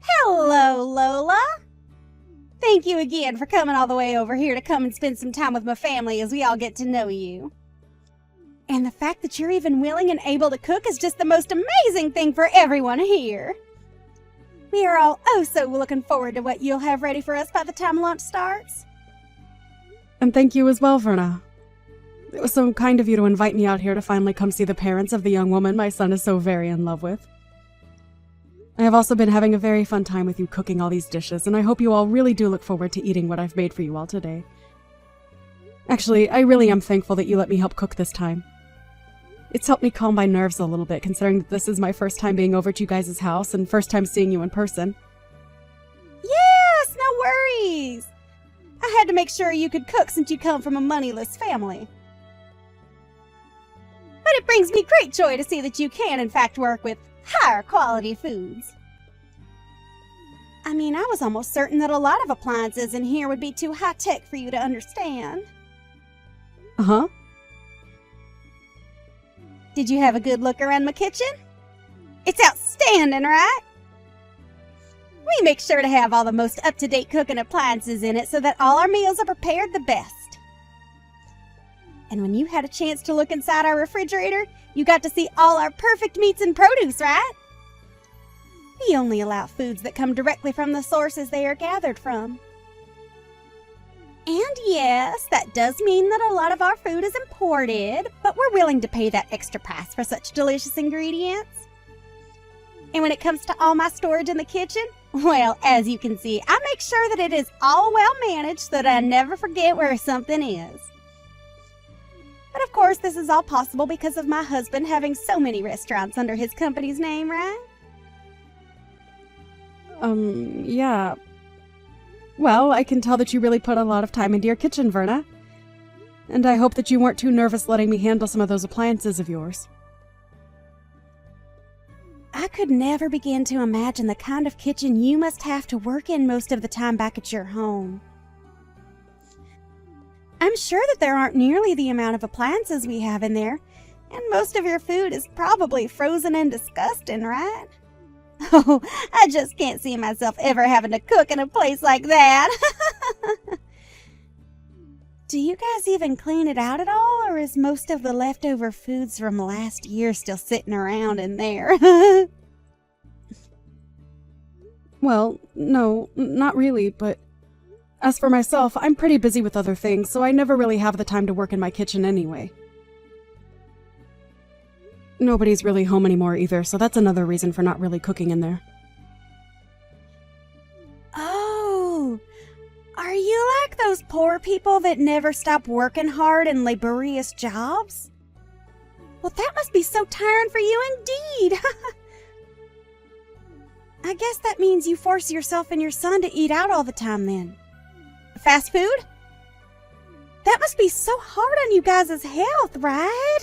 Hello, Lola. Thank you again for coming all the way over here to come and spend some time with my family as we all get to know you. And the fact that you're even willing and able to cook is just the most amazing thing for everyone here. We are all so looking forward to what you'll have ready for us by the time lunch starts. And thank you as well, Verna. It was so kind of you to invite me out here to finally come see the parents of the young woman my son is so very in love with. I have also been having a very fun time with you cooking all these dishes, and I hope you all really do look forward to eating what I've made for you all today. Actually, I really am thankful that you let me help cook this time. It's helped me calm my nerves a little bit, considering that this is my first time being over to you guys' house and first time seeing you in person. Yes, no worries. I had to make sure you could cook since you come from a moneyless family. But it brings me great joy to see that you can, in fact, work with higher quality foods. I mean, I was almost certain that a lot of appliances in here would be too high-tech for you to understand. Uh-huh. Did you have a good look around my kitchen? It's outstanding, right? We make sure to have all the most up-to-date cooking appliances in it so that all our meals are prepared the best. And when you had a chance to look inside our refrigerator, you got to see all our perfect meats and produce, right? We only allow foods that come directly from the sources they are gathered from. And yes, that does mean that a lot of our food is imported, but we're willing to pay that extra price for such delicious ingredients. And when it comes to all my storage in the kitchen, well, as you can see, I make sure that it is all well managed so that I never forget where something is. But of course, this is all possible because of my husband having so many restaurants under his company's name, right? Yeah. Well, I can tell that you really put a lot of time into your kitchen, Verna. And I hope that you weren't too nervous letting me handle some of those appliances of yours. I could never begin to imagine the kind of kitchen you must have to work in most of the time back at your home. I'm sure that there aren't nearly the amount of appliances we have in there, and most of your food is probably frozen and disgusting, right? Oh, I just can't see myself ever having to cook in a place like that. Do you guys even clean it out at all, or is most of the leftover foods from last year still sitting around in there? Well, no, not really, but as for myself, I'm pretty busy with other things, so I never really have the time to work in my kitchen anyway. Nobody's really home anymore either, so that's another reason for not really cooking in there. Oh, are you like those poor people that never stop working hard in laborious jobs? Well, that must be so tiring for you indeed. I guess that means you force yourself and your son to eat out all the time then. Fast food? That must be so hard on you guys' health, right?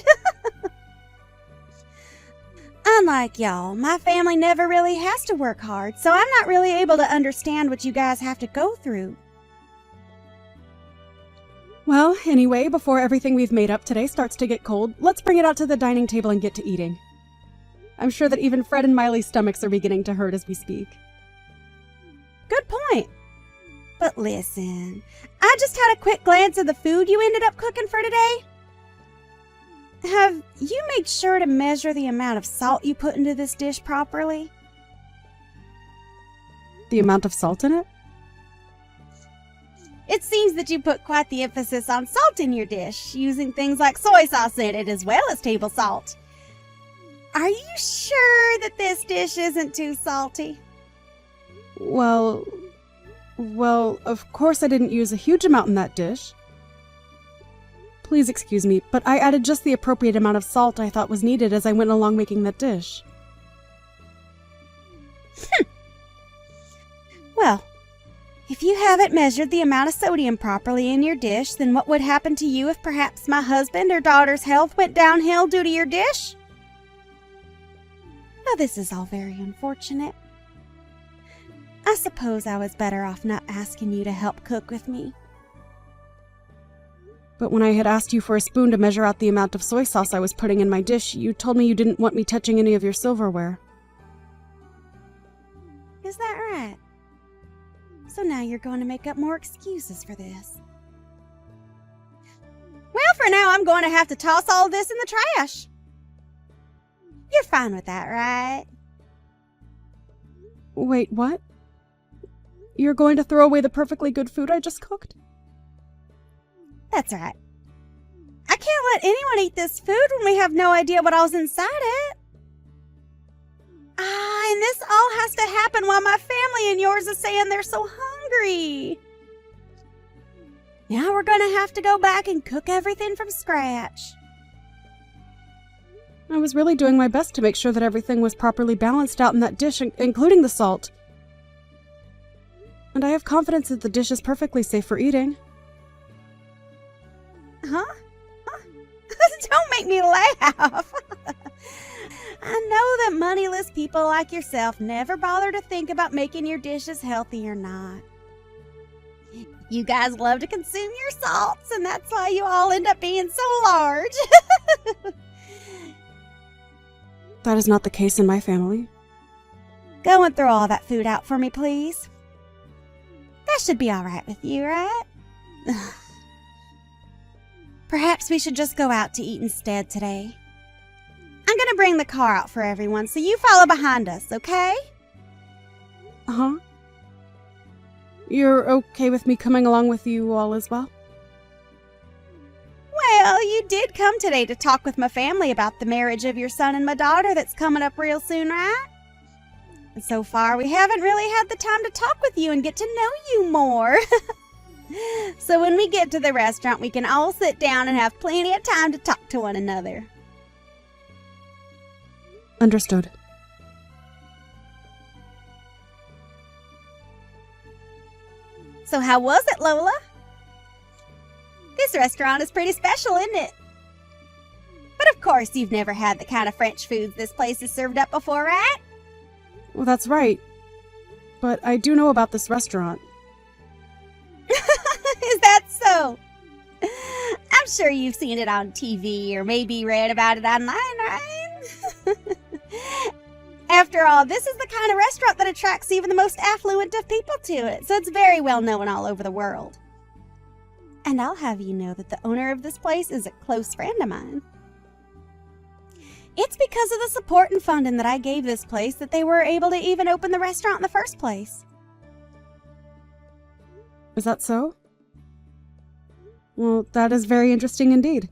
Unlike y'all, my family never really has to work hard, so I'm not really able to understand what you guys have to go through. Well, anyway, before everything we've made up today starts to get cold, let's bring it out to the dining table and get to eating. I'm sure that even Fred and Miley's stomachs are beginning to hurt as we speak. Good point. But listen, I just had a quick glance at the food you ended up cooking for today. Have you made sure to measure the amount of salt you put into this dish properly? The amount of salt in it? It seems that you put quite the emphasis on salt in your dish, using things like soy sauce in it as well as table salt. Are you sure that this dish isn't too salty? Well, of course I didn't use a huge amount in that dish. Please excuse me, but I added just the appropriate amount of salt I thought was needed as I went along making that dish. Well, if you haven't measured the amount of sodium properly in your dish, then what would happen to you if perhaps my husband or daughter's health went downhill due to your dish? Well, this is all very unfortunate. I suppose I was better off not asking you to help cook with me. But when I had asked you for a spoon to measure out the amount of soy sauce I was putting in my dish, you told me you didn't want me touching any of your silverware. Is that right? So now you're going to make up more excuses for this. Well, for now, I'm going to have to toss all this in the trash. You're fine with that, right? Wait, what? You're going to throw away the perfectly good food I just cooked? That's right. I can't let anyone eat this food when we have no idea what all's inside it. And this all has to happen while my family and yours is saying they're so hungry. Now we're going to have to go back and cook everything from scratch. I was really doing my best to make sure that everything was properly balanced out in that dish, including the salt. And I have confidence that the dish is perfectly safe for eating. Huh? Don't make me laugh. I know that moneyless people like yourself never bother to think about making your dishes healthy or not. You guys love to consume your salts, and that's why you all end up being so large. That is not the case in my family. Go and throw all that food out for me, please. That should be all right with you, right? Perhaps we should just go out to eat instead today. I'm going to bring the car out for everyone, so you follow behind us, okay? Uh-huh. You're okay with me coming along with you all as well? Well, you did come today to talk with my family about the marriage of your son and my daughter that's coming up real soon, right? And so far, we haven't really had the time to talk with you and get to know you more. So when we get to the restaurant, we can all sit down and have plenty of time to talk to one another. Understood. So how was it, Lola? This restaurant is pretty special, isn't it? But of course, you've never had the kind of French foods this place has served up before, right? Well, that's right. But I do know about this restaurant. Is that so? I'm sure you've seen it on TV or maybe read about it online, right? After all, this is the kind of restaurant that attracts even the most affluent of people to it, so it's very well known all over the world. And I'll have you know that the owner of this place is a close friend of mine. It's because of the support and funding that I gave this place that they were able to even open the restaurant in the first place. Is that so? Well, that is very interesting indeed.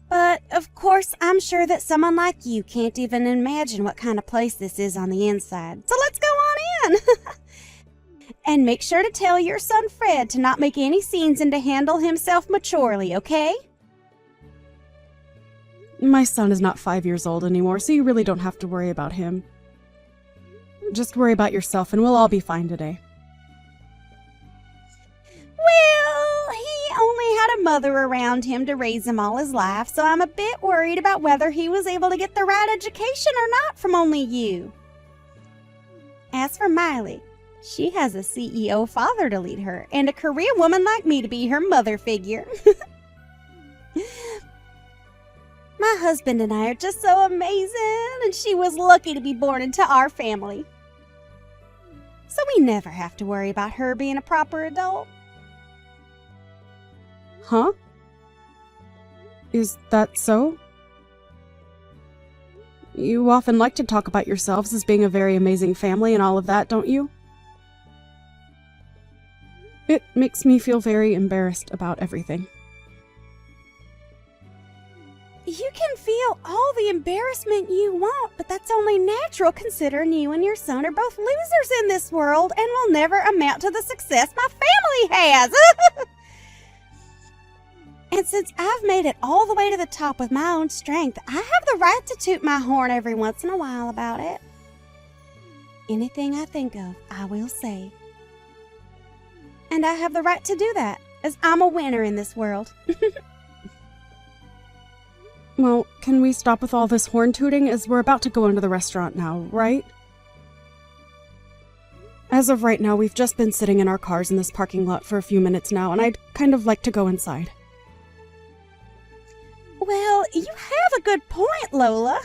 But, of course, I'm sure that someone like you can't even imagine what kind of place this is on the inside. So let's go on in! And make sure to tell your son Fred to not make any scenes and to handle himself maturely, okay? My son is not 5 years old anymore, so you really don't have to worry about him. Just worry about yourself and we'll all be fine today. Well, he only had a mother around him to raise him all his life, so I'm a bit worried about whether he was able to get the right education or not from only you. As for Miley, she has a CEO father to lead her, and a Korean woman like me to be her mother figure. My husband and I are just so amazing, and she was lucky to be born into our family. So we never have to worry about her being a proper adult. Huh? Is that so? You often like to talk about yourselves as being a very amazing family and all of that, don't you? It makes me feel very embarrassed about everything. You can feel all the embarrassment you want, but that's only natural considering you and your son are both losers in this world and will never amount to the success my family has. And since I've made it all the way to the top with my own strength, I have the right to toot my horn every once in a while about it. Anything I think of, I will say. And I have the right to do that, as I'm a winner in this world. Well, can we stop with all this horn tooting as we're about to go into the restaurant now, right? As of right now, we've just been sitting in our cars in this parking lot for a few minutes now, and I'd kind of like to go inside. Well, you have a good point, Lola.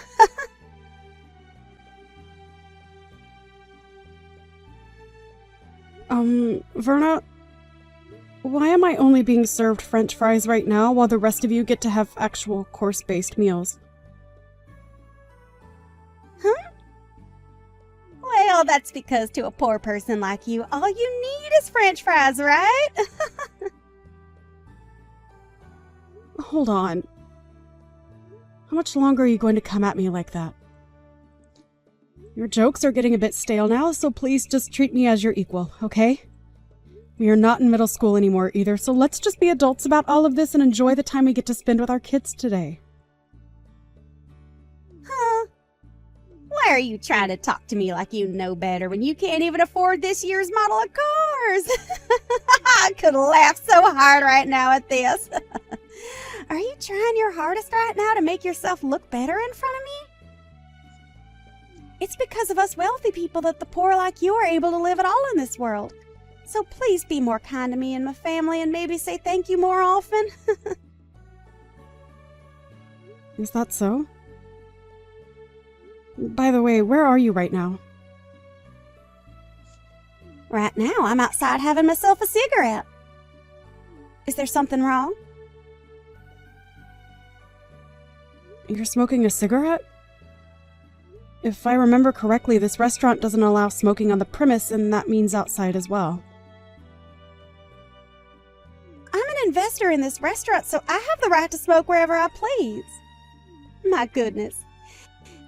Verna, why am I only being served French fries right now while the rest of you get to have actual course-based meals? Huh? Well, that's because to a poor person like you, all you need is French fries, right? Hold on. How much longer are you going to come at me like that? Your jokes are getting a bit stale now, so please just treat me as your equal, okay? We are not in middle school anymore either, so let's just be adults about all of this and enjoy the time we get to spend with our kids today. Huh? Why are you trying to talk to me like you know better when you can't even afford this year's model of cars? I could laugh so hard right now at this. Are you trying your hardest right now to make yourself look better in front of me? It's because of us wealthy people that the poor like you are able to live at all in this world. So please be more kind to me and my family and maybe say thank you more often. Is that so? By the way, where are you right now? Right now, I'm outside having myself a cigarette. Is there something wrong? You're smoking a cigarette? If I remember correctly, this restaurant doesn't allow smoking on the premise, and that means outside as well. I'm an investor in this restaurant, so I have the right to smoke wherever I please. My goodness.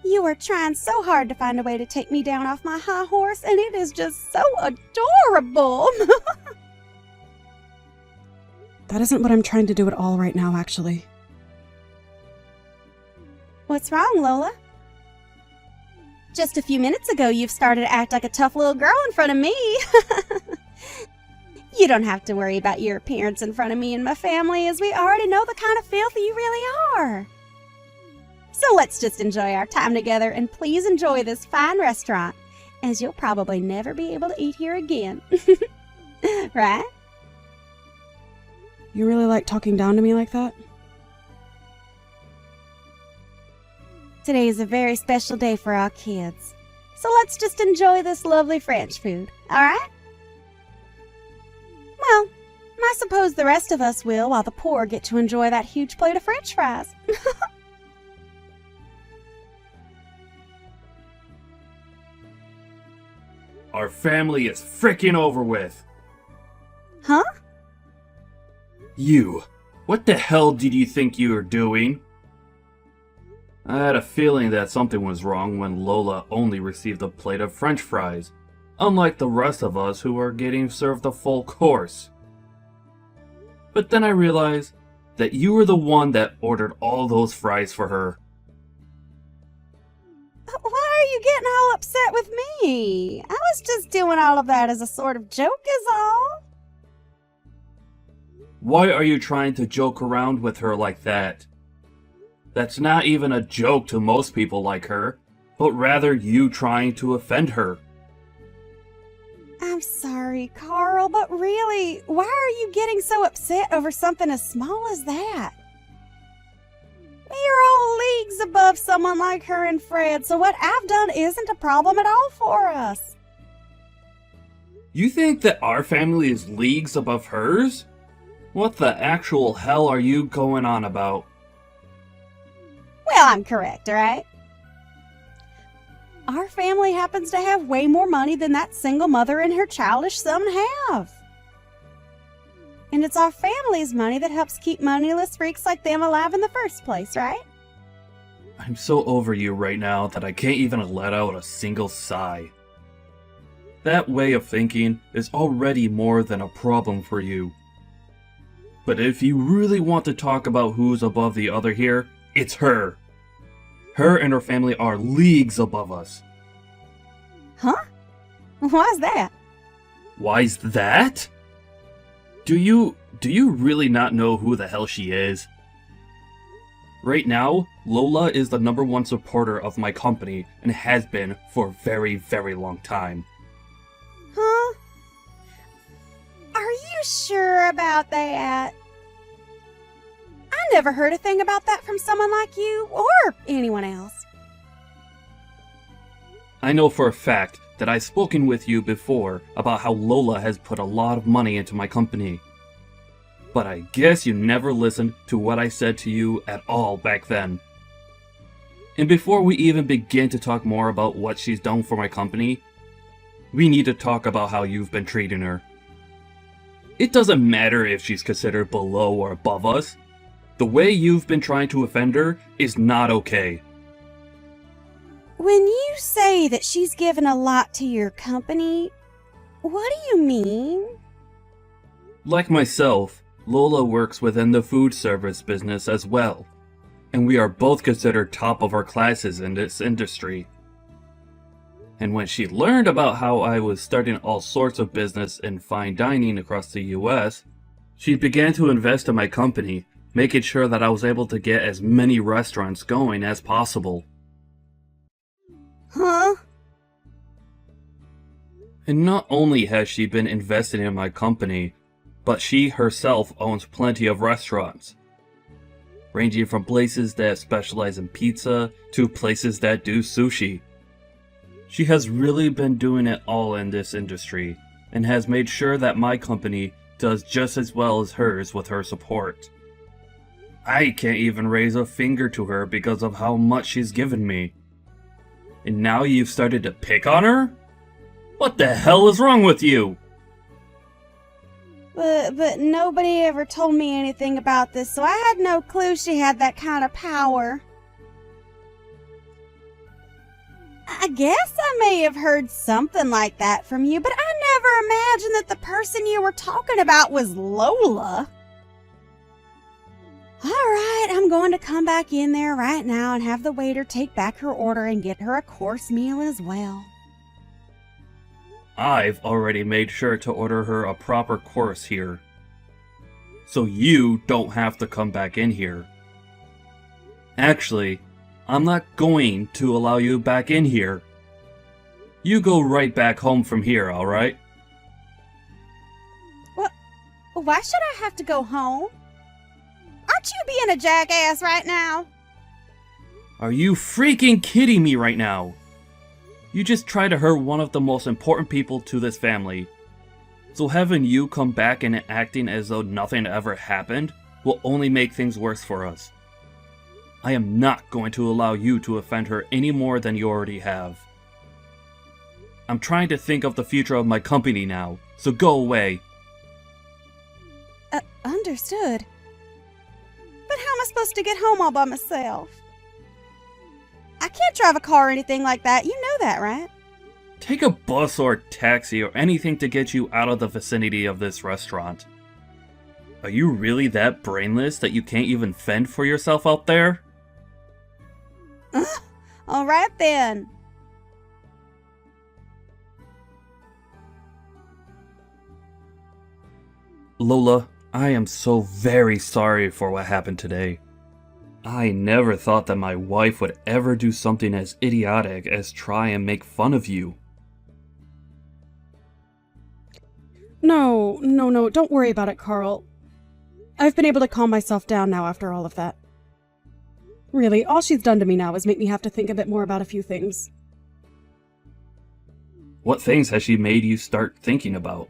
You are trying so hard to find a way to take me down off my high horse, and it is just so adorable. That isn't what I'm trying to do at all right now, actually. What's wrong, Lola? Just a few minutes ago, you've started to act like a tough little girl in front of me. You don't have to worry about your appearance in front of me and my family, as we already know the kind of filth you really are. So let's just enjoy our time together, and please enjoy this fine restaurant, as you'll probably never be able to eat here again. Right? You really like talking down to me like that? Today is a very special day for our kids. So let's just enjoy this lovely French food, alright? Well, I suppose the rest of us will, while the poor get to enjoy that huge plate of French fries. Our family is frickin' over with. Huh? You. What the hell did you think you were doing? I had a feeling that something was wrong when Lola only received a plate of French fries, unlike the rest of us who are getting served a full course. But then I realized that you were the one that ordered all those fries for her. Why are you getting all upset with me? I was just doing all of that as a sort of joke is all. Why are you trying to joke around with her like that? That's not even a joke to most people like her, but rather you trying to offend her. I'm sorry, Carl, but really, why are you getting so upset over something as small as that? We are all leagues above someone like her and Fred, so what I've done isn't a problem at all for us. You think that our family is leagues above hers? What the actual hell are you going on about? Well, I'm correct, right? Our family happens to have way more money than that single mother and her childish son have. And it's our family's money that helps keep moneyless freaks like them alive in the first place, right? I'm so over you right now that I can't even let out a single sigh. That way of thinking is already more than a problem for you. But if you really want to talk about who's above the other here, it's her. Her and her family are leagues above us. Huh? Why's that? Why's that? Do you really not know who the hell she is? Right now, Lola is the #1 supporter of my company and has been for a very, very long time. Huh? Are you sure about that? I never heard a thing about that from someone like you or anyone else. I know for a fact that I've spoken with you before about how Lola has put a lot of money into my company. But I guess you never listened to what I said to you at all back then. And before we even begin to talk more about what she's done for my company, we need to talk about how you've been treating her. It doesn't matter if she's considered below or above us. The way you've been trying to offend her is not okay. When you say that she's given a lot to your company, what do you mean? Like myself, Lola works within the food service business as well, and we are both considered top of our classes in this industry. And when she learned about how I was starting all sorts of business in fine dining across the US, she began to invest in my company, making sure that I was able to get as many restaurants going as possible. Huh? And not only has she been investing in my company, but she herself owns plenty of restaurants, ranging from places that specialize in pizza to places that do sushi. She has really been doing it all in this industry, and has made sure that my company does just as well as hers with her support. I can't even raise a finger to her because of how much she's given me. And now you've started to pick on her? What the hell is wrong with you? But nobody ever told me anything about this, so I had no clue she had that kind of power. I guess I may have heard something like that from you, but I never imagined that the person you were talking about was Lola. Alright, I'm going to come back in there right now and have the waiter take back her order and get her a course meal as well. I've already made sure to order her a proper course here, so you don't have to come back in here. Actually, I'm not going to allow you back in here. You go right back home from here, alright? What? Why should I have to go home? Aren't you being a jackass right now? Are you freaking kidding me right now? You just tried to hurt one of the most important people to this family. So having you come back and acting as though nothing ever happened will only make things worse for us. I am not going to allow you to offend her any more than you already have. I'm trying to think of the future of my company now, so go away. Understood. But how am I supposed to get home all by myself? I can't drive a car or anything like that. You know that, right? Take a bus or taxi or anything to get you out of the vicinity of this restaurant. Are you really that brainless that you can't even fend for yourself out there? All right then. Lola, I am so very sorry for what happened today. I never thought that my wife would ever do something as idiotic as try and make fun of you. No, don't worry about it, Carl. I've been able to calm myself down now after all of that. Really, all she's done to me now is make me have to think a bit more about a few things. What things has she made you start thinking about?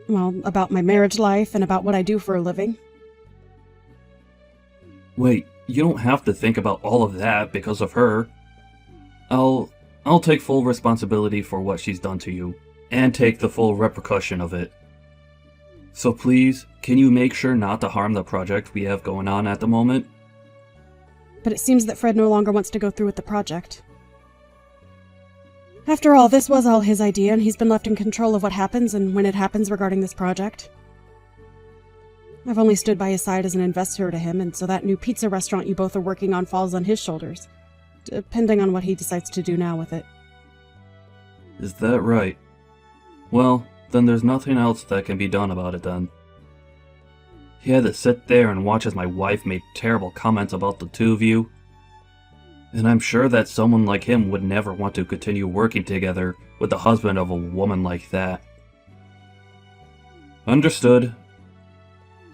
Well, about my marriage life and about what I do for a living. Wait, you don't have to think about all of that because of her. I'll take full responsibility for what she's done to you, and take the full repercussion of it. So please, can you make sure not to harm the project we have going on at the moment? But it seems that Fred no longer wants to go through with the project. After all, this was all his idea, and he's been left in control of what happens and when it happens regarding this project. I've only stood by his side as an investor to him, and so that new pizza restaurant you both are working on falls on his shoulders, depending on what he decides to do now with it. Is that right? Well, then there's nothing else that can be done about it then. He had to sit there and watch as my wife made terrible comments about the two of you. And I'm sure that someone like him would never want to continue working together with the husband of a woman like that. Understood.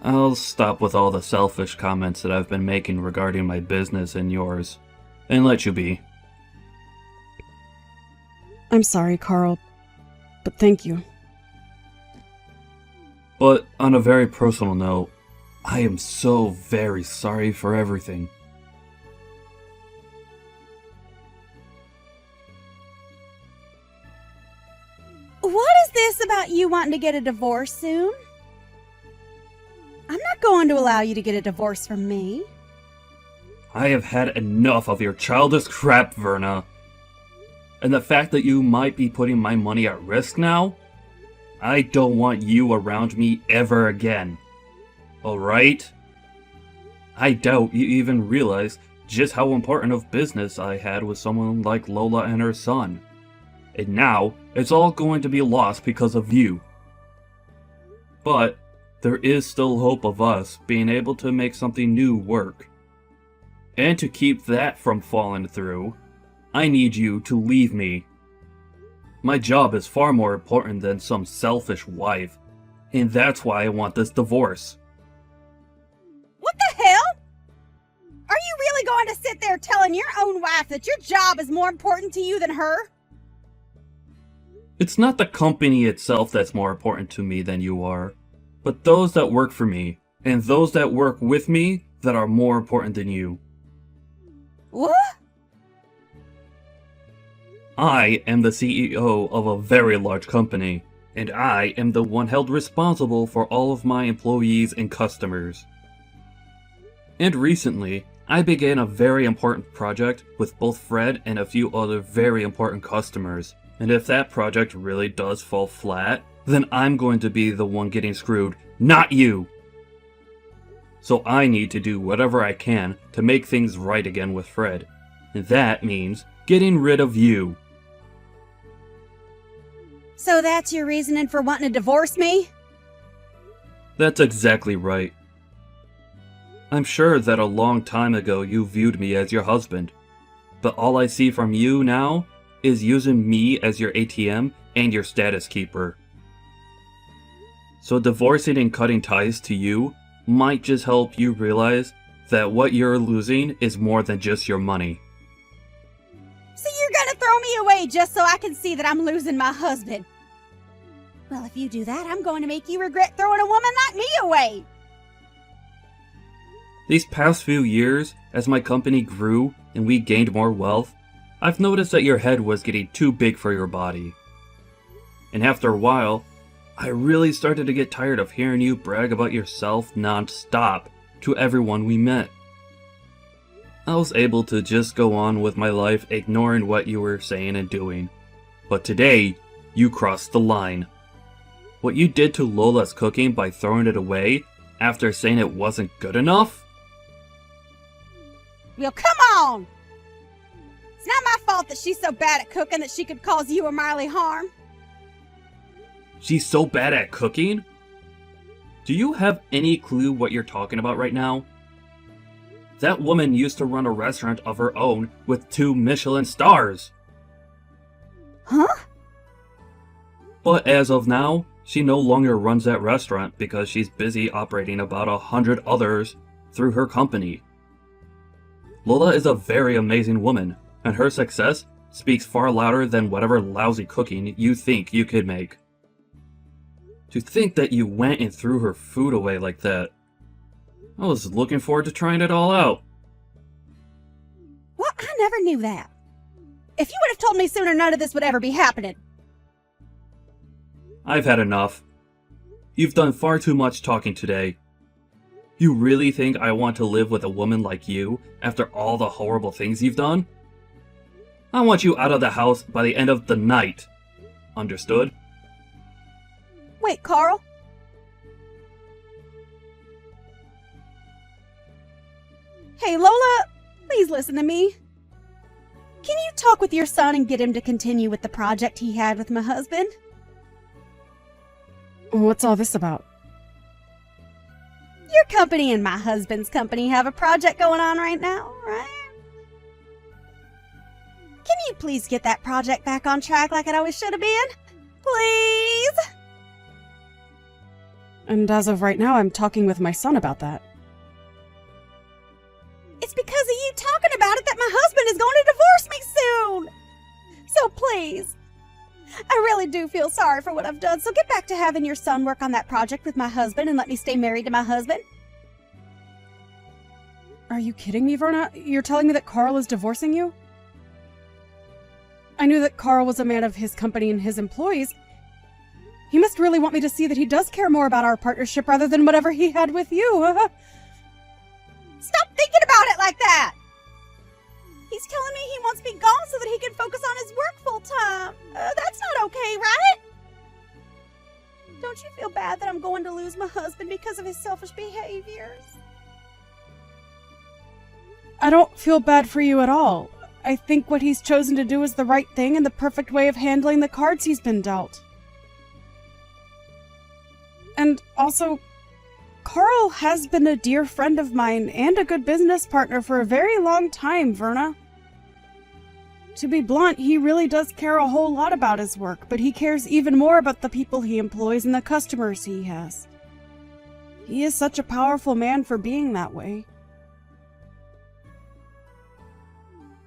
I'll stop with all the selfish comments that I've been making regarding my business and yours, and let you be. I'm sorry, Carl, but thank you. But on a very personal note, I am so very sorry for everything. What is this about you wanting to get a divorce soon? I'm not going to allow you to get a divorce from me. I have had enough of your childish crap, Verna. And the fact that you might be putting my money at risk now? I don't want you around me ever again. Alright? I doubt you even realize just how important of business I had with someone like Lola and her son. And now, it's all going to be lost because of you. But, there is still hope of us being able to make something new work. And to keep that from falling through, I need you to leave me. My job is far more important than some selfish wife, and that's why I want this divorce. What the hell? Are you really going to sit there telling your own wife that your job is more important to you than her? It's not the company itself that's more important to me than you are, but those that work for me, and those that work with me that are more important than you. What? I am the CEO of a very large company, and I am the one held responsible for all of my employees and customers. And recently, I began a very important project with both Fred and a few other very important customers. And if that project really does fall flat, then I'm going to be the one getting screwed, not you! So I need to do whatever I can to make things right again with Fred. And that means getting rid of you. So that's your reasoning for wanting to divorce me? That's exactly right. I'm sure that a long time ago you viewed me as your husband. But all I see from you now is using me as your ATM and your status keeper. So divorcing and cutting ties to you might just help you realize that what you're losing is more than just your money. So you're gonna throw me away just so I can see that I'm losing my husband? Well, if you do that, I'm going to make you regret throwing a woman like me away. These past few years, as my company grew and we gained more wealth, I've noticed that your head was getting too big for your body. And after a while, I really started to get tired of hearing you brag about yourself non-stop to everyone we met. I was able to just go on with my life ignoring what you were saying and doing. But today, you crossed the line. What you did to Lola's cooking by throwing it away after saying it wasn't good enough? Well, come on! It's not my fault that she's so bad at cooking that she could cause you or Marley harm. She's so bad at cooking? Do you have any clue what you're talking about right now? That woman used to run a restaurant of her own with 2 Michelin stars. Huh? But as of now, she no longer runs that restaurant because she's busy operating about 100 others through her company. Lola is a very amazing woman, and her success speaks far louder than whatever lousy cooking you think you could make. To think that you went and threw her food away like that. I was looking forward to trying it all out. Well, I never knew that. If you would have told me sooner, none of this would ever be happening. I've had enough. You've done far too much talking today. You really think I want to live with a woman like you after all the horrible things you've done? I want you out of the house by the end of the night. Understood? Wait, Carl. Hey, Lola, please listen to me. Can you talk with your son and get him to continue with the project he had with my husband? What's all this about? Your company and my husband's company have a project going on right now, right? Can you please get that project back on track like it always should have been? Please? And as of right now, I'm talking with my son about that. It's because of you talking about it that my husband is going to divorce me soon. So please, I really do feel sorry for what I've done, so get back to having your son work on that project with my husband and let me stay married to my husband. Are you kidding me, Verna? You're telling me that Carl is divorcing you? I knew that Carl was a man of his company and his employees. He must really want me to see that he does care more about our partnership rather than whatever he had with you. Stop thinking about it like that! He's telling me he wants me gone so that he can focus on his work full time. That's not okay, right? Don't you feel bad that I'm going to lose my husband because of his selfish behaviors? I don't feel bad for you at all. I think what he's chosen to do is the right thing and the perfect way of handling the cards he's been dealt. And also, Carl has been a dear friend of mine and a good business partner for a very long time, Verna. To be blunt, he really does care a whole lot about his work, but he cares even more about the people he employs and the customers he has. He is such a powerful man for being that way.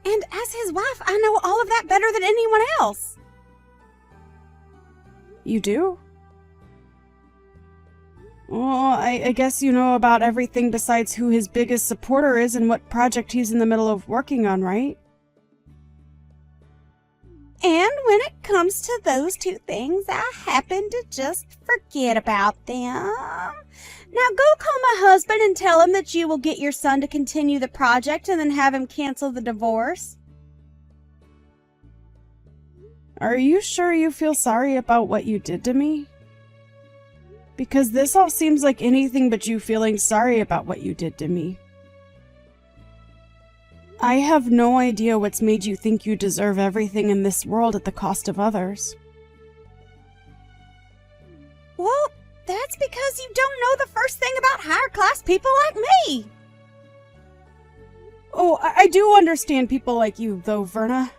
And as his wife, I know all of that better than anyone else. You do? Well, I guess you know about everything besides who his biggest supporter is and what project he's in the middle of working on, right? And when it comes to those two things, I happen to just forget about them. Now go call my husband and tell him that you will get your son to continue the project and then have him cancel the divorce. Are you sure you feel sorry about what you did to me? Because this all seems like anything but you feeling sorry about what you did to me. I have no idea what's made you think you deserve everything in this world at the cost of others. Well, that's because you don't know the first thing about higher class people like me. Oh, I do understand people like you, though, Verna.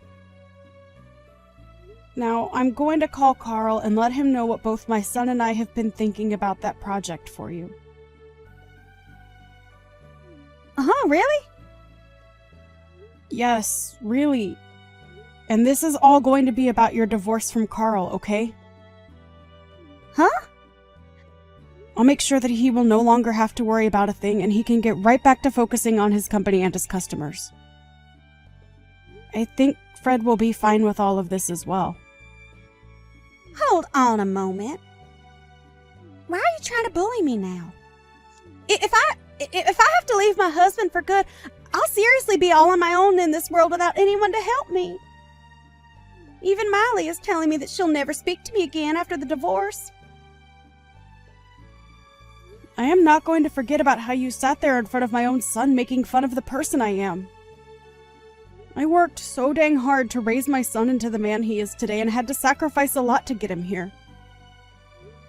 Now, I'm going to call Carl and let him know what both my son and I have been thinking about that project for you. Really? Yes, really. And this is all going to be about your divorce from Carl, okay? Huh? I'll make sure that he will no longer have to worry about a thing and he can get right back to focusing on his company and his customers. I think Fred will be fine with all of this as well. Hold on a moment. Why are you trying to bully me now? If I have to leave my husband for good, I'll seriously be all on my own in this world without anyone to help me. Even Miley is telling me that she'll never speak to me again after the divorce. I am not going to forget about how you sat there in front of my own son making fun of the person I am. I worked so dang hard to raise my son into the man he is today and had to sacrifice a lot to get him here.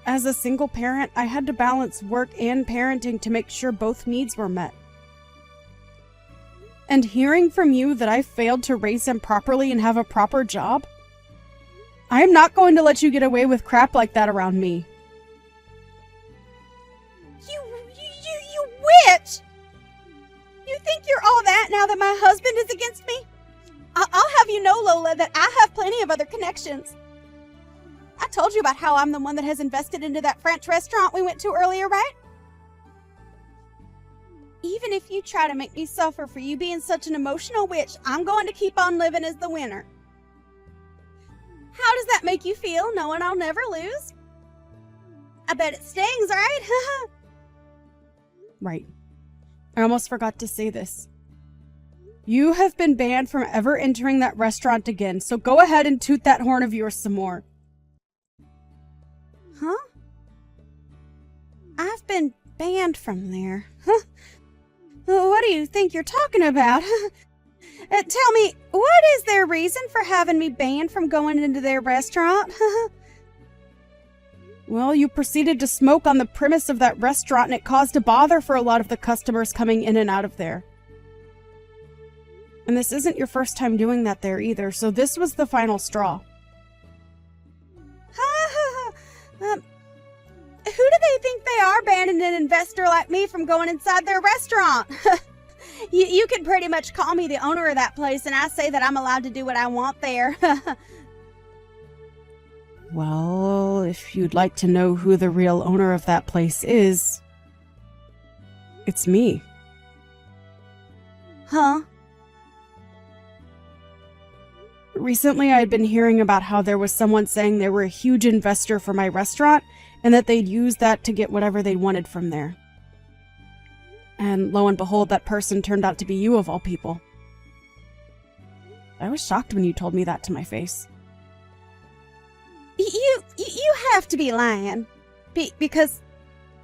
As a single parent, I had to balance work and parenting to make sure both needs were met. And hearing from you that I failed to raise him properly and have a proper job? I am not going to let you get away with crap like that around me. You witch! You think you're all that now that my husband is against me? I'll have you know, Lola, that I have plenty of other connections. I told you about how I'm the one that has invested into that French restaurant we went to earlier, right? Even if you try to make me suffer for you being such an emotional witch, I'm going to keep on living as the winner. How does that make you feel, knowing I'll never lose? I bet it stings, right? Right. I almost forgot to say this. You have been banned from ever entering that restaurant again, so go ahead and toot that horn of yours some more. Huh? I've been banned from there. Huh? What do you think you're talking about? Tell me, what is their reason for having me banned from going into their restaurant? Well, you proceeded to smoke on the premise of that restaurant and it caused a bother for a lot of the customers coming in and out of there. And this isn't your first time doing that there either, so this was the final straw. Who do they think they are banning an investor like me from going inside their restaurant? You could pretty much call me the owner of that place and I say that I'm allowed to do what I want there. Well, if you'd like to know who the real owner of that place is, it's me. Huh? Recently, I'd been hearing about how there was someone saying they were a huge investor for my restaurant and that they'd use that to get whatever they wanted from there. And lo and behold, that person turned out to be you of all people. I was shocked when you told me that to my face. You have to be lying. Because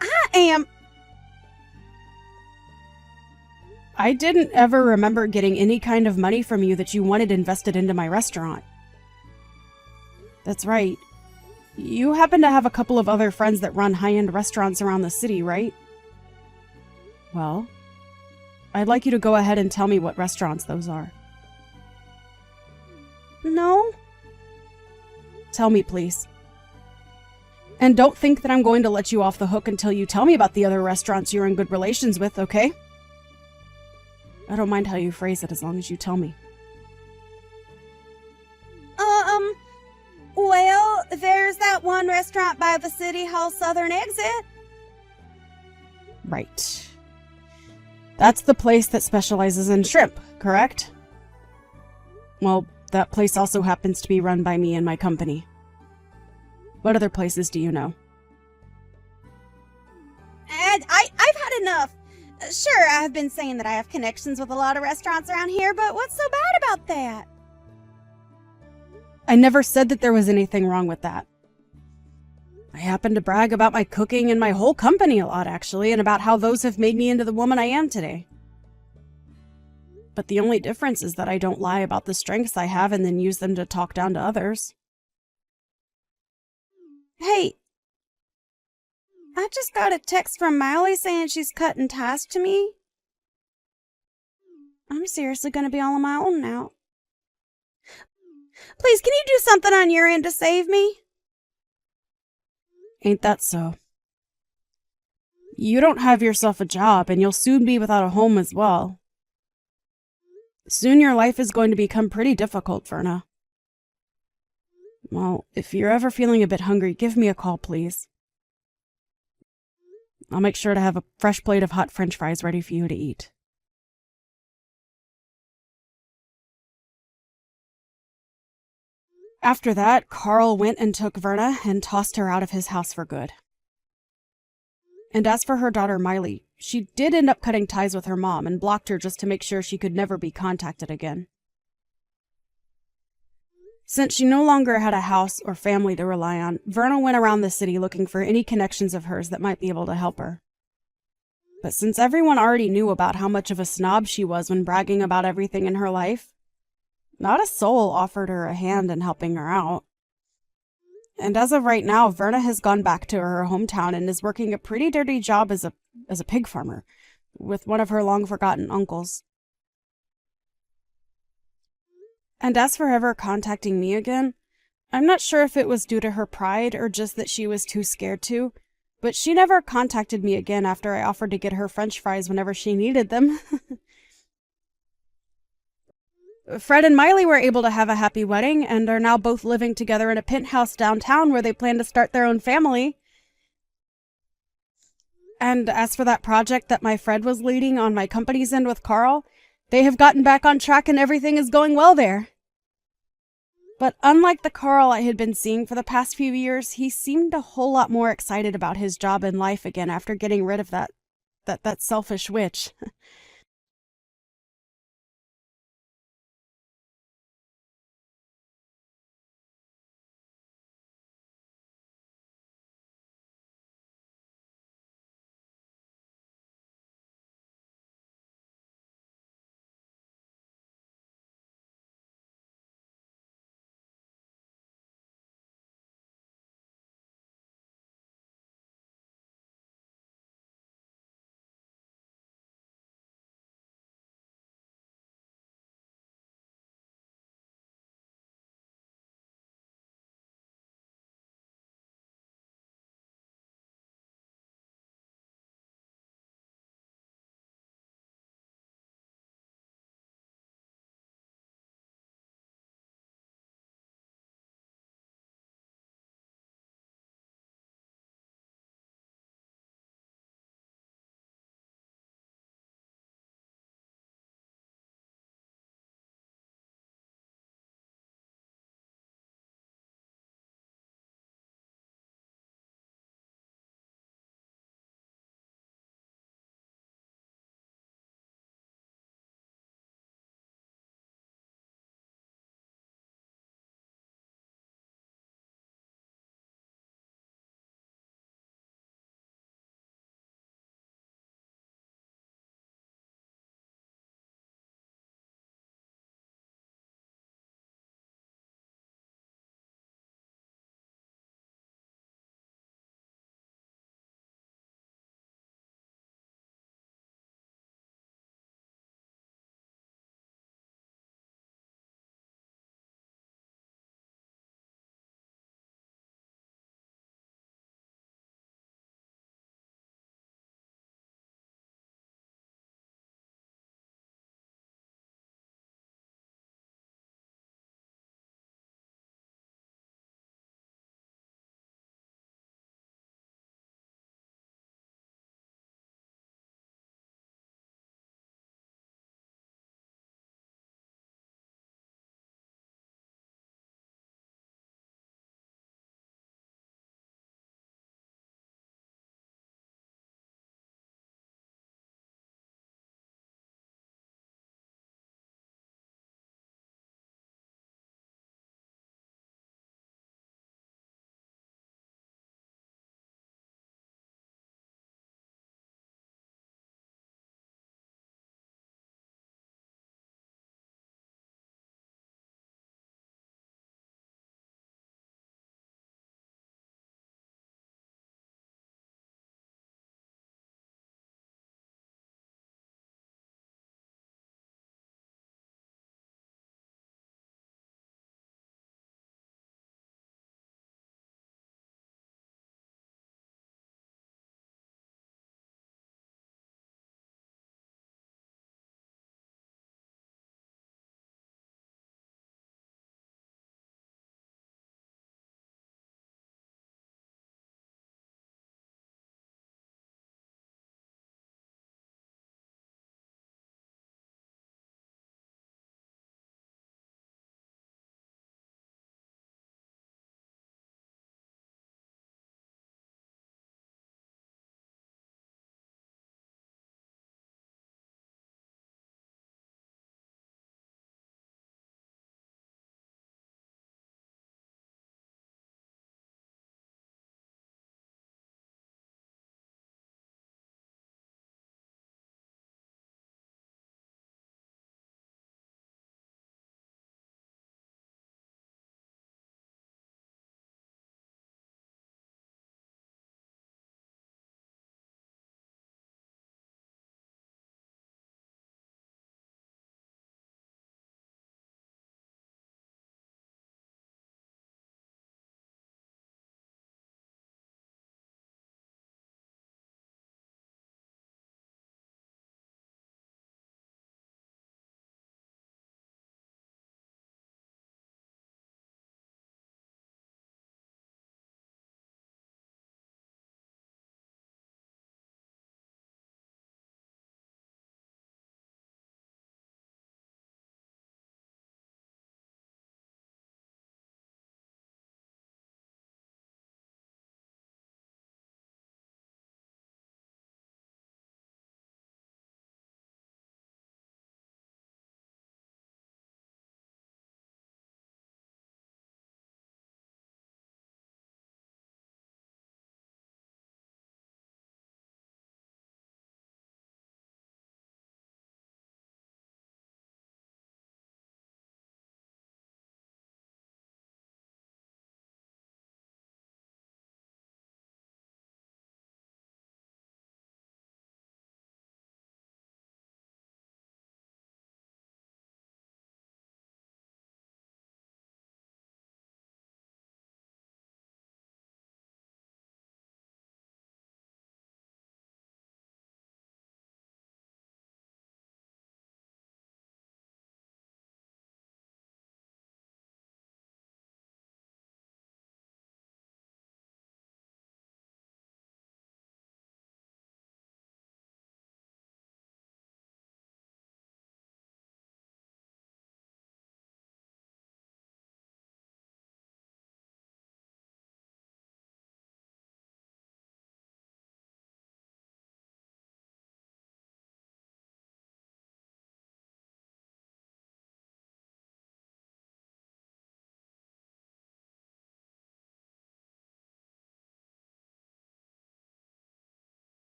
I am... I didn't ever remember getting any kind of money from you that you wanted invested into my restaurant. That's right. You happen to have a couple of other friends that run high-end restaurants around the city, right? Well, I'd like you to go ahead and tell me what restaurants those are. No? Tell me, please. And don't think that I'm going to let you off the hook until you tell me about the other restaurants you're in good relations with, okay? I don't mind how you phrase it as long as you tell me. Well, there's that one restaurant by the City Hall southern exit. Right. That's the place that specializes in shrimp, correct? Well, that place also happens to be run by me and my company. What other places do you know? And I've had enough. Sure, I've been saying that I have connections with a lot of restaurants around here, but what's so bad about that? I never said that there was anything wrong with that. I happen to brag about my cooking and my whole company a lot, actually, and about how those have made me into the woman I am today. But the only difference is that I don't lie about the strengths I have and then use them to talk down to others. Hey, I just got a text from Miley saying she's cutting ties to me. I'm seriously gonna be all on my own now. Please, can you do something on your end to save me? Ain't that so? You don't have yourself a job, and you'll soon be without a home as well. Soon your life is going to become pretty difficult, Verna. Well, if you're ever feeling a bit hungry, give me a call, please. I'll make sure to have a fresh plate of hot French fries ready for you to eat. After that, Carl went and took Verna and tossed her out of his house for good. And as for her daughter Miley, she did end up cutting ties with her mom and blocked her just to make sure she could never be contacted again. Since she no longer had a house or family to rely on, Verna went around the city looking for any connections of hers that might be able to help her. But since everyone already knew about how much of a snob she was when bragging about everything in her life, not a soul offered her a hand in helping her out. And as of right now, Verna has gone back to her hometown and is working a pretty dirty job as a pig farmer with one of her long-forgotten uncles. And as for ever contacting me again, I'm not sure if it was due to her pride or just that she was too scared to, but she never contacted me again after I offered to get her French fries whenever she needed them. Fred and Miley were able to have a happy wedding and are now both living together in a penthouse downtown where they plan to start their own family. And as for that project that my Fred was leading on my company's end with Carl, they have gotten back on track and everything is going well there. But unlike the Carl I had been seeing for the past few years, he seemed a whole lot more excited about his job and life again after getting rid of that selfish witch.